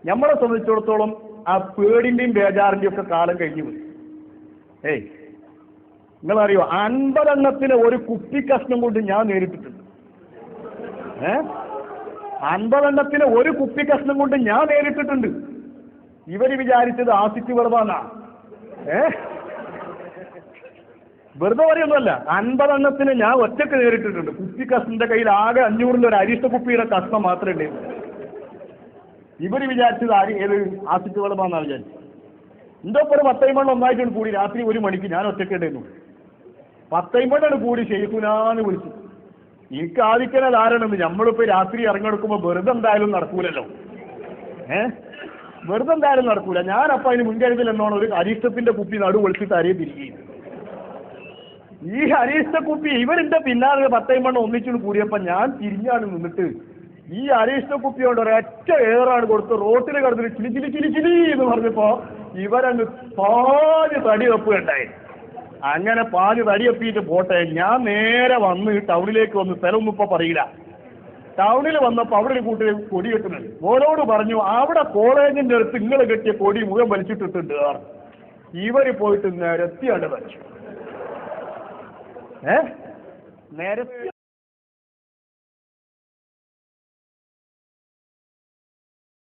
നമ്മളെ സംബന്ധിച്ചിടത്തോളം ആ പേടിന്റെയും ബേജാറിന്റെയും ഒക്കെ കാലം കഴിഞ്ഞു പോയി. നിങ്ങളറിയോ 50 എണ്ണത്തിന് ഒരു കുപ്പി കഷ്ണം കൊണ്ട് ഞാൻ നേരിട്ടിട്ടുണ്ട്. 50 എണ്ണത്തിന് ഒരു കുപ്പി കഷ്ണം കൊണ്ട് ഞാൻ നേരിട്ടിട്ടുണ്ട്. ഇവര് വിചാരിച്ചത് ആസിറ്റ് വെറുതാന്നാ. വെറുതെ പറയുന്നല്ല, 50 എണ്ണത്തിന് ഞാൻ ഒറ്റക്ക് നേരിട്ടിട്ടുണ്ട്. കുപ്പി കഷ്ണന്റെ കയ്യിൽ ആകെ 500 ഒരു അരിഷ്ട കുപ്പിയുടെ കഷ്ണം മാത്രമേ ഉണ്ടായിരുന്നു. ഇവര് വിചാരിച്ചത് ഏത് ആസിറ്റ് വെള്ളമാണെന്നാണ് വിചാരിച്ചത്. എന്തോ ഒരു 10 ഒന്നായിട്ടാണ് കൂടി. രാത്രി 1 മണിക്ക് ഞാൻ ഒറ്റക്ക് ഉണ്ടായിരുന്നു. 10 കൂടി ഷെയ്ഖുനാന്ന് വിളിച്ചു. എനിക്ക് ആദിക്കണത് ആരാണെന്ന്. നമ്മളിപ്പോ രാത്രി ഇറങ്ങിയെടുക്കുമ്പോ വെറുതെ എന്തായാലും നടക്കൂലല്ലോ. വെറുതെ എന്തായാലും നടക്കൂല. ഞാനപ്പോ അതിന് മുൻകരുതൽ എന്നോണം ഒരു അരിഷ്ടത്തിന്റെ കുപ്പി നടു വിളിച്ചിട്ട് അരയെ തിരികെ. ഈ അരിഷ്ട കുപ്പി ഇവരെന്റെ പിന്നാലെ 10 ഒന്നിച്ചു കൂടിയപ്പോ ഞാൻ തിരിഞ്ഞാണ് നിന്നിട്ട് ഈ അരിഷ്ട കുപ്പിയോട് ഒരൊറ്റ ഏറാണ് കൊടുത്ത് റോട്ടിൽ കിടന്നിട്ട് ചിലി ചിലി ചിലി ചിലി എന്ന് പറഞ്ഞപ്പോ ഇവരങ്ങ് പാല് തടി വെപ്പുകണ്ടായി. അങ്ങനെ പാല് തടിയെത്തിയിട്ട് പോട്ടെ, ഞാൻ നേരെ വന്ന് ടൗണിലേക്ക് വന്ന്, സ്ഥലമൊന്നും ഇപ്പൊ പറയില്ല. ടൗണിൽ വന്നപ്പോ അവിടെ ഒരു കൂട്ടർ കൊടി കെട്ടുന്നത്. ഓരോട് പറഞ്ഞു, അവിടെ കോളേജിന്റെ അടുത്ത് ഇങ്ങളെ കെട്ടിയ കൊടി മുഖം വലിച്ചിട്ടിട്ടുണ്ട്. ഇവര് പോയിട്ട് നിരത്തിയാണ് വലിച്ചു. നിരത്തി